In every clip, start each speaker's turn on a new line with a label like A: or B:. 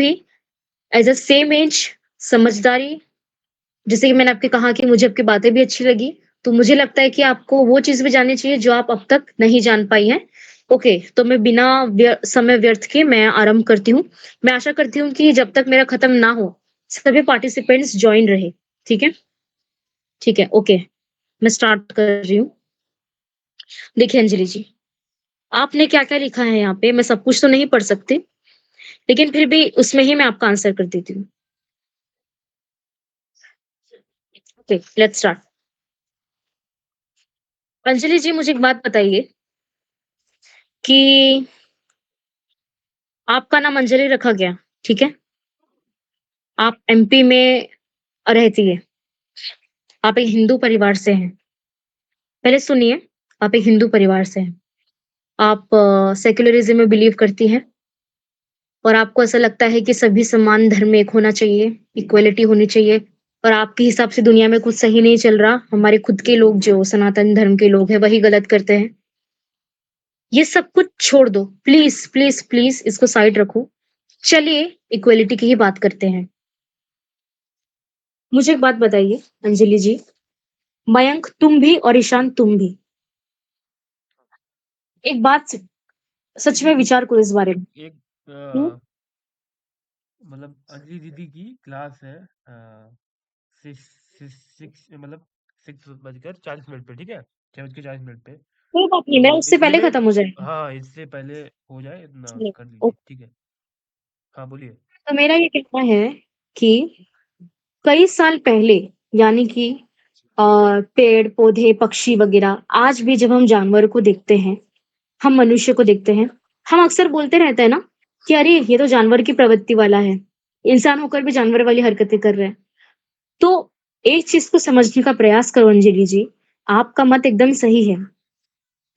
A: भी as a same as समझदारी, जैसे कि मैंने आपके कहा कि मुझे आपकी बातें भी अच्छी लगी, तो मुझे लगता है कि आपको वो चीज़ भी जाननी चाहिए जो आप अब तक नहीं जान पाई हैं। ओके, तो मैं बिना समय व्यर्थ किए मैं आरंभ करती हूँ। मैं आशा करती हूँ कि जब तक मेरा खत्म ना हो, सभी पार्टिसिपेंट्स जॉइन रहे, ठीक है? ठीक है, ओके, मैं स्टार्ट कर रही हूँ। देखिए अंजलि जी, आपने क्या-क्या लिखा है यहाँ पे, मैं सब कुछ तो नहीं पढ़ सकती, लेकिन फिर भी उसमें ही मैं आपका आंसर कर देती हूँ। Okay, let's start. Anjali ji, मुझे एक बात बताइए कि आपका नाम अंजलि रखा गया, ठीक है? आप एमपी में रहती है। आप एक हिंदू परिवार से हैं। पहले सुनिए, आप एक हिंदू परिवार से हैं। आप सेक्युलरिज़्म में बिलीव करती हैं और आपको ऐसा लगता है कि सभी समान धर्म एक होना चाहिए, इक्वालिटी होनी चाहिए और आपके हिसाब से दुनिया में कुछ सही नहीं चल रहा। हमारे खुद के लोग जो सनातन धर्म के लोग हैं, वही गलत करते हैं। ये सब कुछ छोड़ दो। प्लीज़, प्लीज़, प्लीज़ इसको साइड रखो। चलिए इक्वालिटी की ही बात करते हैं। मुझे एक बात बताइए अंजलि जी, मयंक तुम भी और ईशान तुम भी, एक बात सच में
B: एक
A: विचार करो इस बारे
B: एक
A: में।
B: एक
A: हुँ?
B: मतलब अंजलि दीदी की क्लास है सिक्स मतलब 6 बजकर 40 मिनट पे, ठीक है, 6 बज के 40 मिनट पे।
A: कोई बात नहीं,
B: तो
A: मेरा उससे
B: इसलिए
A: पहले
B: मैं,
A: खत्म हो जाएगा।
B: हाँ, इससे पहले हो जाए इतना
A: चलिए,
B: कर
A: ओ
B: लीजिए, ठीक है। हाँ, बोलिए।
A: तो मेरा ये कहना है कि कई साल पहले यानी कि अ, पेड़, पौधे, पक्षी वगैरह आज भी जब हम जानवरों को देखते हैं, हम मनुष्य को देखते हैं, हम अक्सर बोलते रहते हैं ना कि अरे! ये तो जानवर की प्रवृत्ति वाला है। इंसान होकर भी जानवर वाली हरकतें कर रहा है। तो एक चीज़ को समझने का प्रयास करो अंजलि जी, आपका मत एकदम सही है।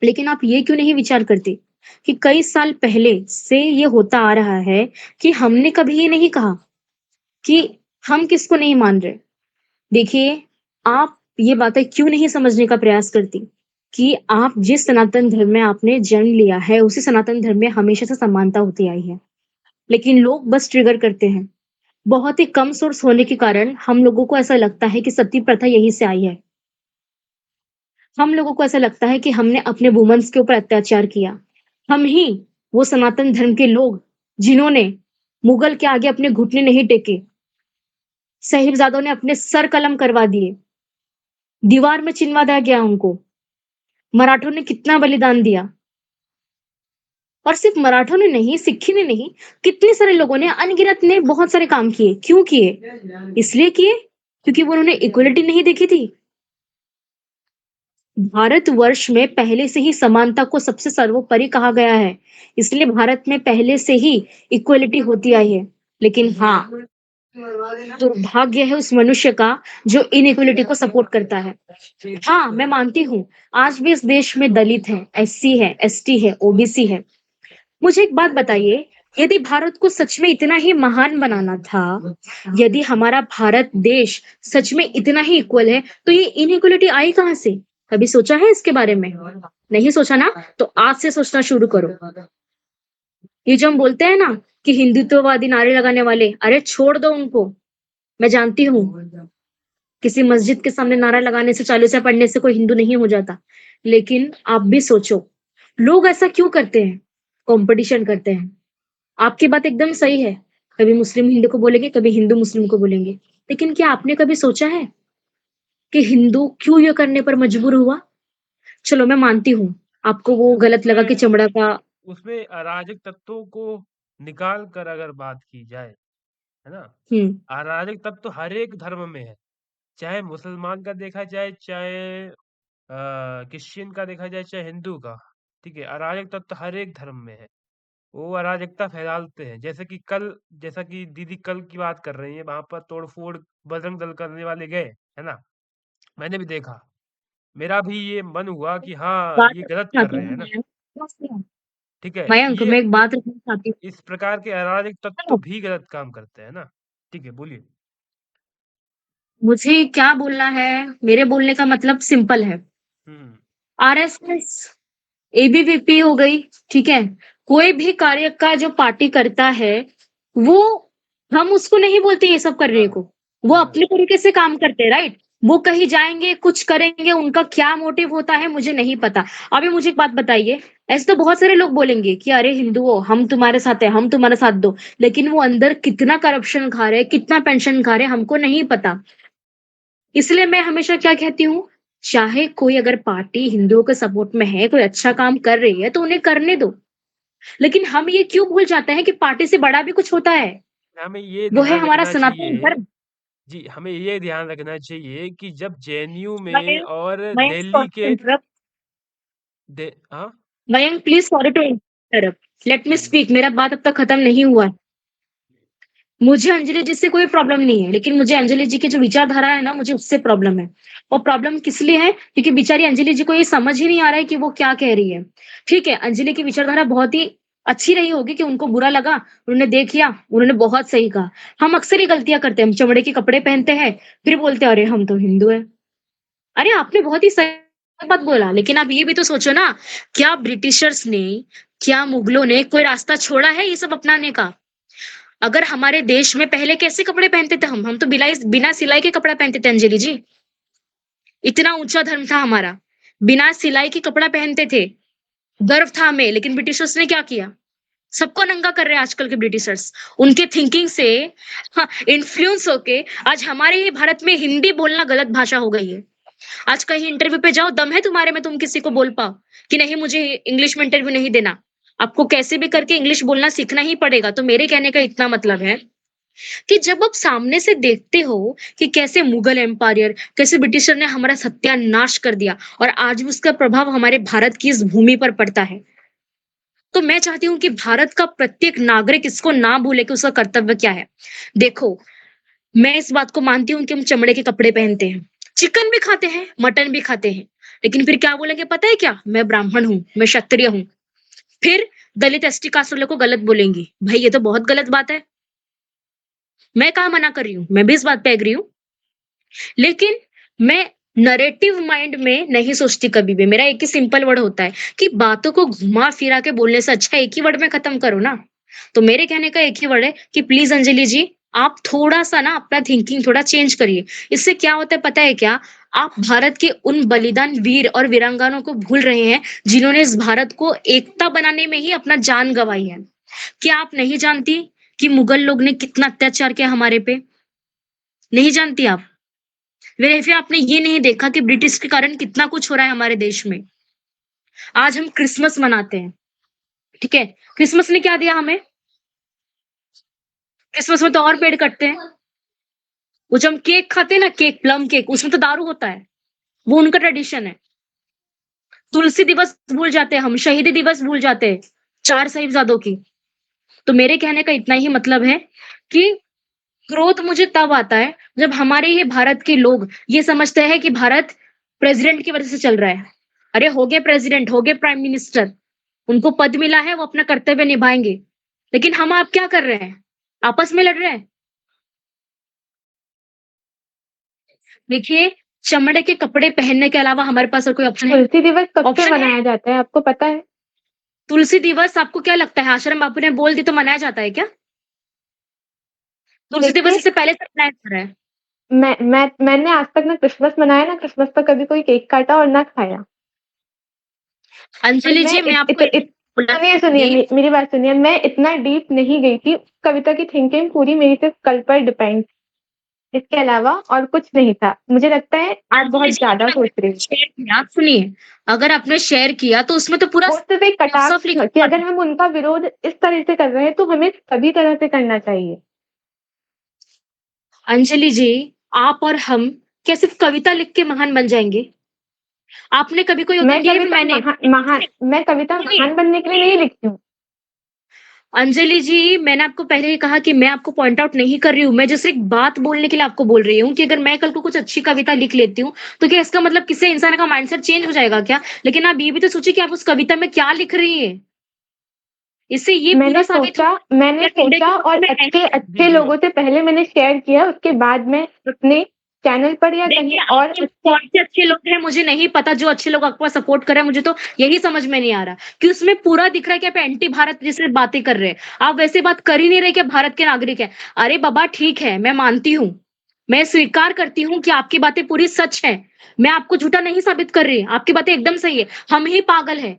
A: लेकिन आप ये क्यों नहीं विचार करते कि कई साल पहले से ये होता आ रहा है कि हमने कभी ये नहीं कहा कि हम किसको नहीं मान रहे। देखिए, आप ये बातें क्यों नहीं समझने का प्रयास करती कि आप जिस सनातन धर्म में आपने जन्म लिया है, उसी सनातन धर्म में हमेशा से समानता होती आई है। लेकिन लोग बस ट्रिगर करते हैं। बहुत ही कम सोर्स होने के कारण हम लोगों को ऐसा लगता है कि सती प्रथा यहीं से आई है। हम लोगों को ऐसा लगता है कि हमने अपने वुमेन्स के ऊपर अत्याचार किया। हम ही वो सनातन धर्म के लोग जिन्होंने मुगल के आगे अपने घुटने नहीं टेके, साहिबजादों ने अपने सर कलम करवा दिए, दीवार में चिनवा दिया गया उनको। मराठों ने कितना बलिदान दिया और सिर्फ मराठों ने नहीं, सिक्खी ने नहीं, कितने सारे लोगों ने अनगिनत ने बहुत सारे काम किए। क्यों किए? इसलिए किए क्योंकि वो उन्होंने इक्वालिटी नहीं देखी थी। भारतवर्ष में पहले से ही समानता को सबसे सर्वोपरि कहा गया है। इसलिए भारत में पहले से ही इक्वालिटी होती आई है। लेकिन हाँ, दुर्भाग्य है उस मनुष्य का जो इनइक्वालिटी को सपोर्ट करता है। हाँ, मैं मानती हूँ, आज भी इस देश में दलित हैं, एससी है, एसटी है, ओबीसी है। मुझे एक बात बताइए, यदि भारत को सच में इतना ही महान बनाना था, यदि हमारा भारत देश सच में इतना ही इक्वल है, तो ये इनइक्वालिटी आई कहाँ से? कभी सोचा है इसके बारे में? नहीं सोचा ना? तो आज से सोचना शुरू करो। ये जो हम बोलते हैं ना कि हिंदुत्ववादी नारे लगाने वाले, अरे छोड़ दो उनको। मैं जानती हूँ, किसी मस्जिद के सामने नारा लगाने से, चालीसा पढ़ने से कोई हिंदू नहीं हो जाता। लेकिन आप भी सोचो, लोग ऐसा क्यों करते हैं? कॉम्पिटिशन करते हैं। आपकी बात एकदम सही है। कभी मुस्लिम हिंदू को बोलेंगे, कभी हिंदू मुस्लिम को बोलेंगे। लेकिन क्या आपने कभी सोचा है कि हिंदू क्यों ये करने पर मजबूर हुआ? चलो मैं मानती हूँ, आपको वो गलत लगा कि
B: उसमें
A: चमड़ा का
B: उसमें अराजक तत्वों को निकाल कर अगर बात की जाए, है ना?
A: हुँ,
B: अराजक तत्व हर एक धर्म में है। चाहे मुसलमान का देखा जाए, चाहे क्रिश्चियन का देखा जाए, चाहे हिंदू का, ठीक है? अराजक तत्व हर एक धर्म में है। वो अराजकता फैलाते हैं। जैसा कि दीदी कल की बात कर रही हैं, वहाँ पर तोड़-फोड़ बजरंग दल करने वाले गए, है ना? मैंने भी देखा। मेरा भी ये मन हुआ कि हाँ,
A: बात
B: ये
A: रखना
B: गलत कर
A: चाहती
B: रहे
A: हूँ
B: हैं ना,
A: मैं।
B: ठीक है?
A: मयंक,
B: ये
A: मैं एक बात रखना चाहती हूँ।
B: इस प्रकार के अराजक तत्व
A: सुनो,
B: भी गलत काम करते हैं ना, ठीक है, बोलिए।
A: मुझे क्या बोलना है, मेरे बोलने का मतलब सिंपल है।
B: हुँ,
A: आरएसएस, एबीवीपी हो गई, ठीक है? कोई भी कार्य का जो पार्टी करता है, वो हम उसको नहीं बोलते ये सब करने
B: हाँ,
A: को। वो
B: हाँ,
A: अपने तरीके से काम करते हैं, राइट? वो कहीं जाएँगे, कुछ करेंगे, उनका क्या मोटिव होता है मुझे नहीं पता। अभी मुझे एक बात बताइए, ऐसे तो बहुत सारे लोग बोलेंगे कि अरे हिंदुओं हम तुम्हारे साथ हैं, हम तुम्हारा साथ दो। लेकिन वो अंदर कितना करप्शन खा रहे हैं, कितना पेंशन खा रहे हैं, हमको नहीं पता। इसलिए मैं हमेशा क्या कहती हूँ, चाहे कोई अगर पार्टी हिंदुओं के सपोर्ट में है, कोई अच्छा काम कर रही है, तो उन्हें करने दो। लेकिन हम ये क्यों भूल जाते हैं कि पार्टी से बड़ा भी कुछ होता है,
B: हमें ये
A: वो है
B: ध्यान
A: हमारा
B: रखना
A: सनातन
B: चाहिए
A: धर्म।
B: जी, हमें ये ध्यान रखना चाहिए कि जब जेएनयू में
A: मयंक
B: और
A: मयंक
B: दिल्ली
A: सॉरी टू
B: के
A: इंटरप्ट।
B: हाँ?
A: Mayank please sorry to interrupt. Let me
B: hmm,
A: speak, मेरा बात अब तक खत्म नहीं हुआ है। मुझे अंजलि जी से कोई प्रॉब्लम नहीं है, लेकिन मुझे अंजलि जी की जो विचारधारा है ना, मुझे उससे प्रॉब्लम है। और प्रॉब्लम किस लिए है? क्योंकि बेचारी अंजलि जी को ये समझ ही नहीं आ रहा है कि वो क्या कह रही है। ठीक है, अंजलि की विचारधारा बहुत ही अच्छी रही होगी कि उनको बुरा लगा, उन्होंने देख लिया, उन्होंने बहुत सही कहा। हम अक्सर ये गलतियाँ करते हैं, हम चमड़े के कपड़े पहनते हैं, फिर बोलते हैं, "अरे! हम तो हिंदू हैं।" अरे! आपने बहुत ही सही बात बोला, लेकिन आप ये भी तो सोचो ना, क्या ब्रिटिशर्स ने, क्या मुगलों ने कोई रास्ता छोड़ा है ये सब अपनाने का? अगर हमारे देश में पहले कैसे कपड़े पहनते थे हम तो बिना सिलाई के कपड़ा पहनते थे अंजलि जी। इतना ऊँचा धर्म था हमारा। बिना सिलाई के कपड़ा पहनते थे। गर्व था हमें, लेकिन ब्रिटिशर्स ने क्या किया? सबको नंगा कर रहे हैं आजकल के ब्रिटिशर्स। उनके थिंकिंग से हाँ, इन्फ्लुएंस होके आज हमारे ही भारत में हिंदी बोलना गलत भाषा हो गई है। आज कहीं इंटरव्यू पे जाओ, दम है तुम्हारे में तुम किसी को बोल पाओ कि नहीं मुझे इंग्लिश में इंटरव्यू नहीं देना। आपको कैसे भी करके इंग्लिश बोलना सीखना ही पड़ेगा। तो मेरे कहने का इतना मतलब है कि जब आप सामने से देखते हो कि कैसे मुगल एम्पायर, कैसे ब्रिटिशर ने हमारा सत्यानाश कर दिया और आज भी उसका प्रभाव हमारे भारत की इस भूमि पर पड़ता है। तो मैं चाहती हूँ कि भारत का प्रत्येक नागरिक इसको ना भूले कि उसका कर्तव्य क्या है। देखो, मैं इस बात को मानती हूँ कि हम चमड़े के कपड़े पहनते हैं, चिकन भी खाते हैं, मटन भी खाते हैं, लेकिन फिर क्या बोलेंगे पता है क्या? मैं ब्राह्मण हूँ, मैं क्षत्रिय हूँ। फिर दलित एसटी कास्ट वालों को गलत बोलेंगी। भाई ये तो बहुत गलत बात है। मैं कहाँ मना कर रही हूँ, मैं भी इस बात पे एग्री हूँ। लेकिन मैं नैरेटिव माइंड में नहीं सोचती कभी भी। मेरा एक ही सिंपल वर्ड होता है कि बातों को घुमा-फिरा के बोलने से अच्छा एक ही वर्ड में खत्म करो ना। तो मेरे कहने का एक ही वर्ड है कि प्लीज़ अंजलि जी, आप थोड़ा-सा ना अपना थिंकिंग थोड़ा चेंज करिए। इससे क्या होता है पता है क्या? आप भारत के उन बलिदान वीर और वीरांगनाओं को भूल रहे हैं, जिन्होंने इस भारत को एकता बनाने में ही अपना जान गँवाई है। क्या आप नहीं जानती कि मुगल लोग ने कितना अत्याचार किया हमारे पे? नहीं जानती आप? फिर आपने ये नहीं देखा कि ब्रिटिश के कारण कितना कुछ हो रहा है हमारे देश में। आज हम क्रिसमस मनाते हैं, ठीक है? क्रिसमस ने क्या दिया हमें? क्रिसमस में तो और पेड़ कटते हैं। वो जो हम केक खाते हैं ना केक, प्लम केक, उसमें तो दारू होता है। वो उनका ट्रेडिशन है। तुलसी दिवस भूल जाते हैं हम, शहीदी दिवस भूल जाते हैं, 4 साहिबजादों की। तो मेरे कहने का इतना ही मतलब है कि क्रोध मुझे तब आता है, जब हमारे ही भारत के लोग ये समझते हैं कि भारत प्रेज़िडेंट की वज़ह से चल रहा है। अरे हो गए प्रेज़िडेंट, हो गए प्राइम मिनिस्टर, उनको पद मिला है, वो अपना कर्तव्य निभाएँगे। लेकिन हम आप क्या कर रहे हैं? आपस में लड़ रहे हैं। देखिए, चमड़े के कपड़े पहनने के अलावा हमारे पास और कोई ऑप्शन है?
C: तुलसी दिवस कब से
A: ऑप्शन है।
C: मनाया जाता है, आपको पता है?
A: तुलसी दिवस आपको क्या लगता है आश्रम बापू ने बोल दी तो मनाया जाता है क्या? तुलसी दिवस
C: देखिए,
A: इससे पहले से मनाया जा रहा है।
C: मैंने आज तक ना क्रिसमस मनाया, ना क्रिसमस पर कभी कोई केक काटा और ना खाया। और
A: अंजलि
C: मैं
A: जी, मैं
C: इत
A: आपको
C: इत
A: एक
C: इत
A: बोलना
C: सुनिए,
A: चाहूँगी।
C: मेरी बात सुनिए, मैं इतना डीप नहीं गई थी। कविता की थिंकिंग पूरी मेरी सिर्फ़ कल पर डिपेंड, इसके अलावा और कुछ नहीं था। मुझे लगता है आप बहुत
A: अंजलि जी,
C: ज़्यादा
A: अगर
C: सोच रही
A: आपने
C: हैं।
A: शेयर किया सुनिए, अगर आपने शेयर किया तो उसमें तो पूरा
C: वो सिर्फ़ एक कटाक्ष
A: फिलॉसफी
C: था
A: लिखा
C: कि
A: हुआ
C: अगर
A: था।
C: हम उनका विरोध इस तरह से कर रहे हैं, तो हमें सभी तरह से करना चाहिए।
A: अंजलि जी, आप और हम क्या सिर्फ़ कविता लिख के महान बन जाएँगे? आपने कभी कोई उदाहरण दिया है? फिर मैंने
C: मैं कविता
A: सुनिए,
C: महान बनने के लिए नहीं लिखती हूँ।
A: अंजलि जी, मैंने आपको पहले ही कहा कि मैं आपको पॉइंट आउट नहीं कर रही हूँ। मैं जस्ट एक बात बोलने के लिए आपको बोल रही हूँ कि अगर मैं कल को कुछ अच्छी कविता लिख लेती हूँ, तो क्या इसका मतलब किसी इंसान का माइंडसेट चेंज हो जाएगा क्या? लेकिन आप ये भी तो सोचिए कि आप उस कविता में क्या लिख रही हैं? इससे ये पूरा साबित हो
C: मैंने
A: कि आप इंडिया
C: सोचा
A: के बारे
C: और
A: में है ही नहीं।
B: जी,
C: अच्छे
B: जी।
C: लोगों से पहले मैंने शेयर किया, उसके बाद मैं अपने चैनल पर या कहीं
A: देखिए,
C: और
A: आपके कौन से अच्छे लोग हैं मुझे नहीं पता, जो अच्छे लोग आपको सपोर्ट कर रहे हैं, मुझे तो यही समझ में नहीं आ रहा कि उसमें पूरा दिख रहा है कि आप एंटी भारत जैसे बातें कर रहे हैं। आप वैसे बात कर ही नहीं रहे कि आप भारत के नागरिक हैं। अरे बाबा ठीक है, मैं मानती हूँ, मैं स्वीकार करती हूँ कि आपकी बातें पूरी सच हैं। मैं आपको झूठा नहीं साबित कर रही, आपकी बातें एकदम सही है। हम ही पागल हैं,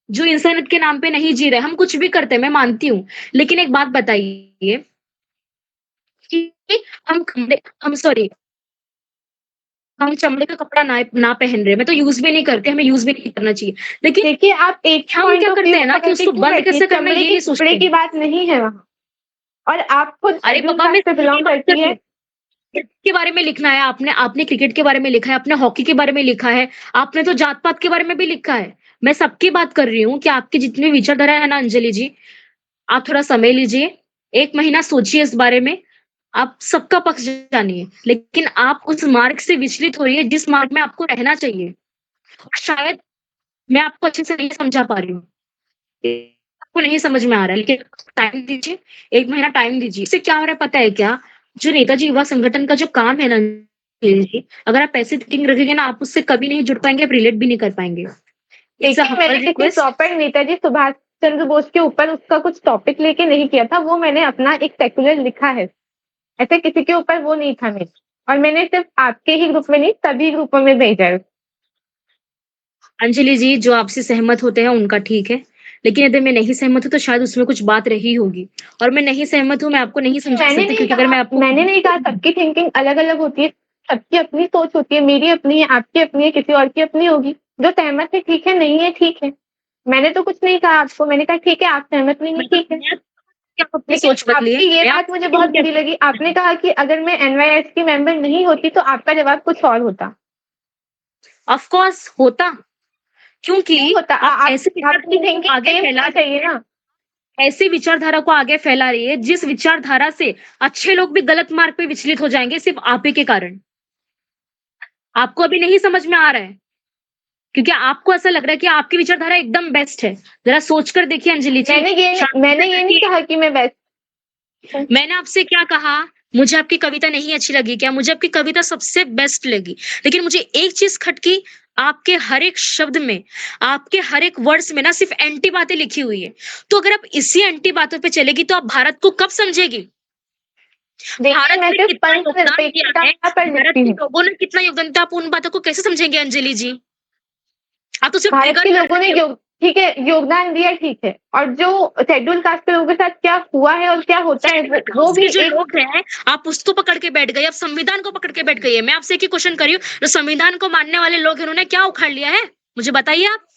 A: जो इंसानियत के नाम पे नहीं जी रहे, हम कुछ भी करते हैं, मैं मानती हूँ। लेकिन एक बात बताइए कि हम सॉरी हम चमड़े का कपड़ा ना पहन रहे, मैं तो यूज़ भी नहीं करते, हमें यूज़ भी नहीं करना चाहिए। लेकिन
C: देखिए, आप एक ही
A: हम
C: पॉइंट
A: क्या
C: ऑफ
A: करते
C: व्यू
A: हैं ना कि
C: पकड़ के
A: उसको
C: क्यों
A: बंद
C: बैठी हैं?
A: कैसे करना है
C: चमड़े
A: ये
C: के
A: नहीं
C: कपड़े
A: सोचते
C: की
A: हैं।
C: बात नहीं है वहाँ, और आप खुद
A: अरे
C: शेड्यूल
A: बाबा मैं
C: कास्ट से
A: स्किल की
C: बिलॉन्ग
A: बात कर
C: करती
A: रही
C: है।
A: हूँ। क्रिकेट के बारे में लिखना है आपने, आपने क्रिकेट के बारे में लिखा है, आपने हॉकी के बारे में लिखा है, आपने तो जात-पात के बारे में भी लिखा है। मैं सबकी बात कर रही हूँ कि आपकी जितनी विचारधारा है ना अंजलि जी, आप थोड़ा समय लीजिए, 1 महीना सोचिए इस बारे में, आप सबका पक्ष जानिए, लेकिन आप उस मार्ग से विचलित हो रही है जिस मार्ग में आपको रहना चाहिए। शायद मैं आपको अच्छे से नहीं समझा पा रही हूँ। आपको नहीं समझ में आ रहा है, लेकिन टाइम दीजिए, 1 महीना टाइम दीजिए। इससे क्या हो रहा है पता है क्या? जो नेताजी युवा संगठन का जो काम है ना जी, अगर आप ऐसे थिंकिंग रखेंगे ना, आप उससे कभी नहीं जुड़ पाएँगे, आप रिलेट भी नहीं कर पाएँगे। इट्स अ
C: देखिए,
A: हम्बल
C: मैंने किसी
A: रिक्वेस्ट।
C: प्रॉपर नेताजी सुभाष चंद्र बोस के ऊपर उसका कुछ टॉपिक लेके नहीं किया था, वो मैंने अपना एक सेक्युलर लिखा है। ऐसे किसी के ऊपर वो नहीं था मेरा, और मैंने सिर्फ आपके ही ग्रुप में नहीं, सभी ग्रुपों में भेजा है।
A: अंजलि जी, जो आपसे सहमत होते हैं उनका ठीक है, लेकिन यदि मैं नहीं सहमत हूँ तो शायद उसमें कुछ बात रही होगी और मैं नहीं सहमत हूँ, मैं आपको नहीं समझा सकती क्योंकि अगर मैं आपको
C: मैंने नहीं कहा सबकी थिंकिंग अलग-अलग होती है, सबकी अपनी सोच होती है, मेरी अपनी है, आपकी अपनी है, किसी और की अपनी होगी। जो सहमत है ठीक है, नहीं है ठीक है। मैंने तो कुछ नहीं कहा आपको, मैंने कहा ठीक है आप सहमत नहीं है, ठीक है।
A: क्या अपनी
C: लेकिन
A: सोच बदली है?
C: आपकी ये
A: मैं
C: बात मुझे
A: आपको
C: बहुत
A: क्या
C: बुरी लगी, आपने कहा कि अगर मैं एनवाईएस की मेंबर नहीं होती तो आपका जवाब कुछ और होता।
A: ऑफ कोर्स होता, क्योंकि
C: नहीं होता,
A: आप ऐसे
C: आपकी
A: विचारधारा को
C: थिंकिंग
A: आगे
C: सेम
A: फैला
C: होनी
A: रही
C: चाहिए
A: है,
C: ना।
A: ऐसी विचारधारा को आगे फैला रही है जिस विचारधारा से अच्छे लोग भी गलत मार्ग पे विचलित हो जाएँगे सिर्फ़ आप ही के कारण। आपको अभी नहीं समझ में आ रहा है, क्योंकि आपको ऐसा लग रहा है कि आपकी विचारधारा एकदम बेस्ट है। ज़रा सोच कर देखिए अंजलि जी, शांति
C: मैंने
A: से
C: ये नहीं
A: बैठिए।
C: कहा कि मैं बेस्ट हूँ।
A: मैंने आपसे क्या कहा? मुझे आपकी कविता नहीं अच्छी लगी क्या? मुझे आपकी कविता सबसे बेस्ट लगी। लेकिन मुझे एक चीज़ खटकी, आपके हर एक शब्द में, आपके हर एक वर्ड्स में ना सिर्फ़ एंटी बातें लिखी हुई है। तो अगर आप इसी एंटी बातों पे चलेगी तो आप भारत को कब समझेगी?
C: देखिए,
A: भारत
C: मैं
A: ने
C: सिर्फ
A: कितना
C: पंथ
A: योगदान दिया है,
C: निरपेक्षता पर
A: भारत
C: लिखती
A: के
C: हूँ।
A: लोगों ने कितना योगदान दिया, आप उन बातों को कैसे समझेंगे अंजलि जी? आप तो सिर्फ़
C: भारत
A: ट्रिगर
C: के
A: कर
C: लोगों ने
A: रहे हो।
C: ठीक है, योगदान दिया ठीक है, और जो शेड्यूल कास्ट के लोगों के साथ क्या हुआ है और क्या होता है वो
A: कास्ट
C: भी
A: के जो
C: एक।
A: लोग हैं, आप उसको पकड़ के बैठ गए, आप संविधान को पकड़ के बैठ गई है। मैं आपसे एक ही क्वेश्चन कर रही हूँ, जो संविधान को मानने वाले लोग हैं, उन्होंने क्या उखाड़ लिया है? मुझे बताइए आप।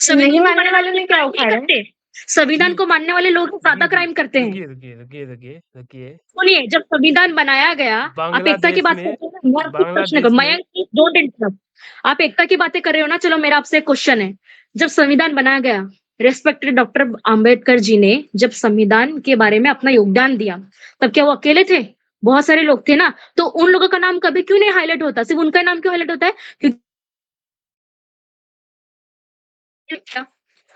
C: नहीं
A: संविधान को
C: मानने
A: मानने वाले
C: वालों
A: लोग
C: ने क्या
A: क्राइम नहीं
C: उखाड़ा है?
A: करते। संविधान
B: जी,
A: को मानने वाले लोग ज़्यादा
B: जी, जी।
A: क्राइम करते हैं।
B: रुकिए।
A: सुनिए, जब संविधान बनाया गया, आप एकता की
B: बांग्लादेश
A: बात
B: में
A: करते हो ना, मैं आपसे प्रश्न कर
B: बांग्लादेश में
A: मयंक जी डोंट इंटरप्ट। आप एकता की बातें कर रहे हो ना, चलो मेरा आपसे एक क्वेश्चन है। जब संविधान बनाया गया, रिस्पेक्टेड डॉक्टर अंबेडकर जी ने जब संविधान के बारे में अपना योगदान दिया, तब क्या वो अकेले थे? बहुत सारे लोग थे ना, तो उन लोगों का नाम कभी क्यों नहीं हाइलाइट होता? सिर्फ उनका नाम क्यों हाइलाइट होता है? क्योंकि क्या?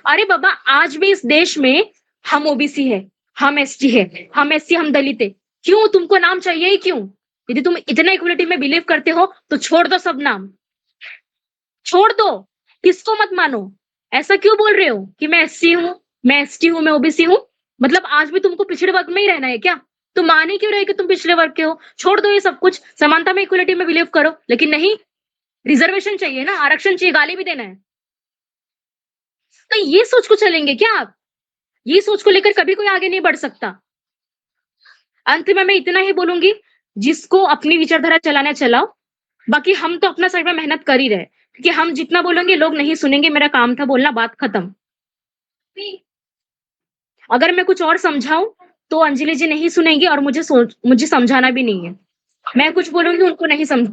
A: अरे बाबा, आज भी इस देश में हम ओबीसी है, हम एसटी है, हम एससी, हम दलित है। क्यों तुमको नाम चाहिए ही क्यों? यदि तुम इतना इक्वलिटी में बिलीव करते हो, तो छोड़ दो सब नाम, छोड़ दो, किसको मत मानो। ऐसा क्यों बोल रहे हो कि मैं एससी हूँ, मैं एसटी हूँ, मैं ओबीसी हूँ? मतलब आज भी तुमको पिछड़े वर्ग में ही रहना है क्या? तुम मान ही क्यों रहे कि तुम पिछड़े वर्ग के हो? छोड़ दो ये सब कुछ, समानता में इक्वलिटी में बिलीव करो, लेकिन नहीं, रिजर्वेशन चाहिए ना, आरक्षण चाहिए, गाली भी देना है। तो ये सोच को चलेंगे क्या आप? ये सोच को लेकर कभी कोई आगे नहीं बढ़ सकता। अंत में मैं इतना ही बोलूँगी, जिसको अपनी विचारधारा चलाना चलाओ, बाकी हम तो अपना साइड में मेहनत कर ही रहे हैं, क्योंकि हम जितना बोलेंगे लोग नहीं सुनेंगे, मेरा काम था बोलना, बात खत्म। अगर मैं कुछ और समझाऊँ, तो अंजलि जी नहीं सुनेंगी और मुझे समझाना भी नहीं है। मैं कुछ बोलूँगी, उनको नहीं समझ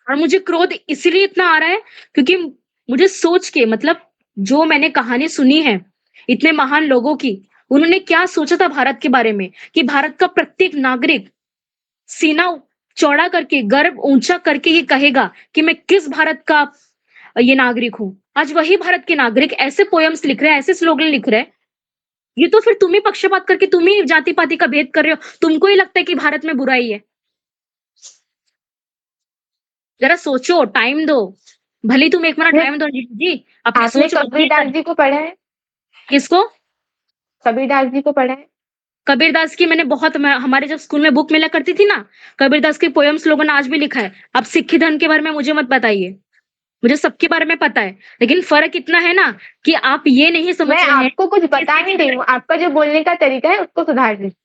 A: और मुझे क्रोध इसीलिए इतना आ रहा है, क्योंकि मुझे सोच के मतलब जो मैंने कहानी सुनी है, इतने महान लोगों की, उन्होंने क्या सोचा था भारत के बारे में, कि भारत का प्रत्येक नागरिक सीना चौड़ा करके, गर्व ऊँचा करके ये कहेगा कि मैं किस भारत का ये नागरिक हूँ। आज वही भारत के नागरिक ऐसे पोएम्स लिख रहे हैं, ऐसे स्लोगन लिख रहे हैं, ये तो फिर तुम ही पक्षपात करके तुम ही जाति-पाति का भेद कर रहे हो। तुमको ही लगता है कि भारत में बुराई है। ज़रा सोचो, टाइम दो। भले ही तुम 1 मिनट
C: आपने
A: टाइम दो अंजलि जी, अपनी
C: आपने
A: सोच बदलिए
C: कबीरदास
A: ज़रा।
C: जी को पढ़ा है?
A: किसको?
C: कबीरदास जी को पढ़ा है?
A: कबीरदास की मैंने बहुत हमारे जब स्कूल में बुक मिला करती थी ना, कबीरदास की पोएम्स लोगों ने आज भी लिखा है। अब सिख धर्म के बारे में मुझे मत बताइए। मुझे सबके बारे में पता है, लेकिन फ़र्क इतना है ना कि आप ये नहीं समझ
C: मैं
A: रहे हैं
C: आपको कुछ
A: कि
C: बता
A: सिख
C: नहीं रही हूँ,
A: धर्म
C: आपका जो बोलने का तरीका है उसको सुधार लीजिए।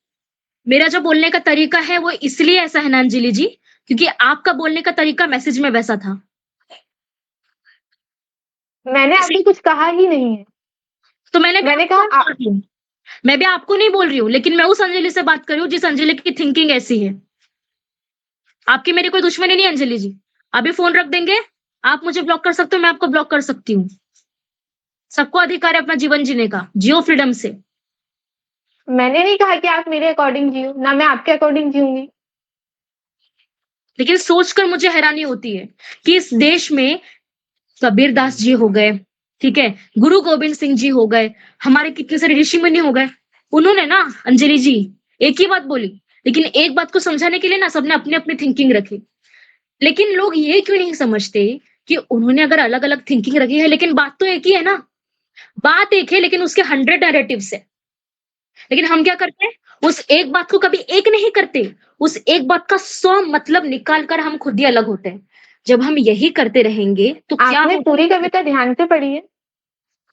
A: मेरा जो बोलने का तरीका है वो इसलिए ऐसा है ना अंजलि जी, क्योंकि आपका बोलने का तरीका मैसेज में वैसा था।
C: मैंने
A: इसी
C: अभी कुछ कहा ही नहीं है।
A: तो मैंने भी
C: मैंने
A: आपको
C: कहा
A: नहीं बोल रही हूँ। मैं भी आपको नहीं बोल रही हूँ, लेकिन मैं उस अंजलि से बात कर रही हूँ जिस अंजलि की थिंकिंग ऐसी है। आपकी मेरी कोई दुश्मनी नहीं है अंजलि जी। अभी फ़ोन रख देंगे, आप मुझे ब्लॉक कर सकते हो, मैं आपको ब्लॉक कर सकती हूँ। सबको अधिकार है अपना जीवन जीने का, जियो फ्रीडम से।
C: मैंने नहीं कहा कि आप मेरे अकॉर्डिंग जियो, ना मैं आपके अकॉर्डिंग जीऊँगी।
A: लेकिन सोचकर मुझे हैरानी होती है कि इस देश में कबीरदास जी हो गए, ठीक है? गुरु गोविंद सिंह जी हो गए, हमारे कितने सारे ऋषि-मुनि हो गए। उन्होंने ना अंजलि जी एक ही बात बोली, लेकिन एक बात को समझाने के लिए ना सबने अपनी-अपनी थिंकिंग रखी। लेकिन लोग ये क्यों नहीं समझते कि उन्होंने अगर अलग-अलग थिंकिंग रखी है, लेकिन बात तो एक ही है ना। बात एक है लेकिन उसके 100 नैरेटिव्स है। लेकिन हम क्या करते हैं? उस एक बात को कभी एक नहीं करते, उस एक बात का 100 मतलब निकाल कर हम खुद ही अलग होते हैं। जब हम यही करते रहेंगे तो क्या
C: आपने
A: होगा?
C: पूरी कविता ध्यान से पढ़ी है?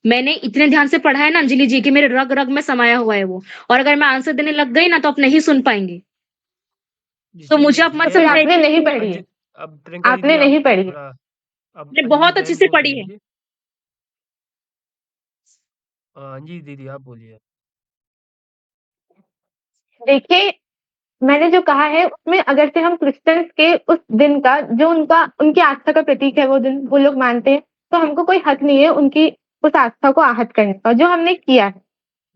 A: मैंने इतने ध्यान से पढ़ा है ना अंजलि जी कि मेरे रग-रग में समाया हुआ है वो, और अगर मैं आंसर देने लग गई ना तो आप नहीं सुन पाएँगे।
B: जी,
A: तो
B: चलिए
A: मुझे आप
B: ठीक
A: मत
C: फिर
B: है।
A: समझाइए
C: आपने
A: कि
C: नहीं पढ़ी है।
B: अब प्रियंका दीदी
C: आपने
B: आप
C: नहीं पढ़ी है।
B: थोड़ा अब
A: मैंने
B: अंजलि
A: बहुत अच्छे
B: बहन
A: से
B: को
A: पढ़ी है।
B: सुनिए। अंजलि दीदी आप बोलिए।
C: देखिए, मैंने जो कहा है उसमें अगर से हम क्रिश्चियंस के उस दिन का जो उनका उनकी आस्था का प्रतीक है वो दिन, वो लोग मानते हैं, तो हमको कोई हक नहीं है उनकी उस आस्था को आहत करने का, जो हमने किया है।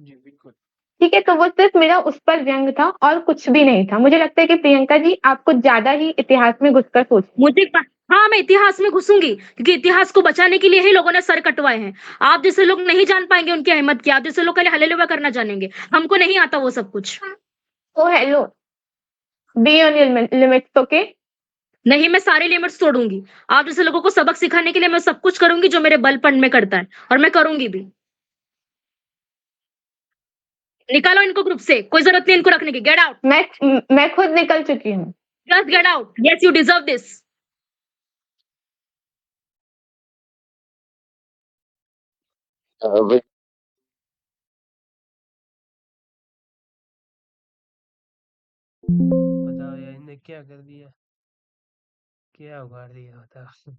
B: जी, बिल्कुल।
C: ठीक है? तो वो सिर्फ़ मेरा उस पर व्यंग था और कुछ भी नहीं था। मुझे लगता है कि प्रियंका जी आप कुछ ज़्यादा ही इतिहास में घुसकर सोच रही हैं।
A: मुझे प हाँ, मैं इतिहास में घुसूँगी क्योंकि इतिहास को बचाने के लिए ही लोगों ने सर कटवाए हैं। आप जैसे लोग नहीं जान पाएँगे उनकी अहमियत क्या, आप जैसे लोग खाली हल्ले-लुआ करना जानेंगे। हमको नहीं आता वो सब कुछ।
C: Oh hello! Be on your limits okay?
A: नहीं, मैं सारे लिमिट्स तोड़ूँगी। आप जैसे लोगों को सबक सिखाने के लिए मैं सब कुछ करूँगी जो मेरे बलपन में करता है, और मैं करूँगी भी। निकालो इनको ग्रुप से, कोई ज़रूरत नहीं इनको रखने की। गेट आउट,
C: मैं खुद निकल चुकी हूँ।
A: Just get out. Yes, you deserve this.
D: वे
B: बताओ यार इन्हें क्या कर दिया? क्या उगाड़ दिया बताओ?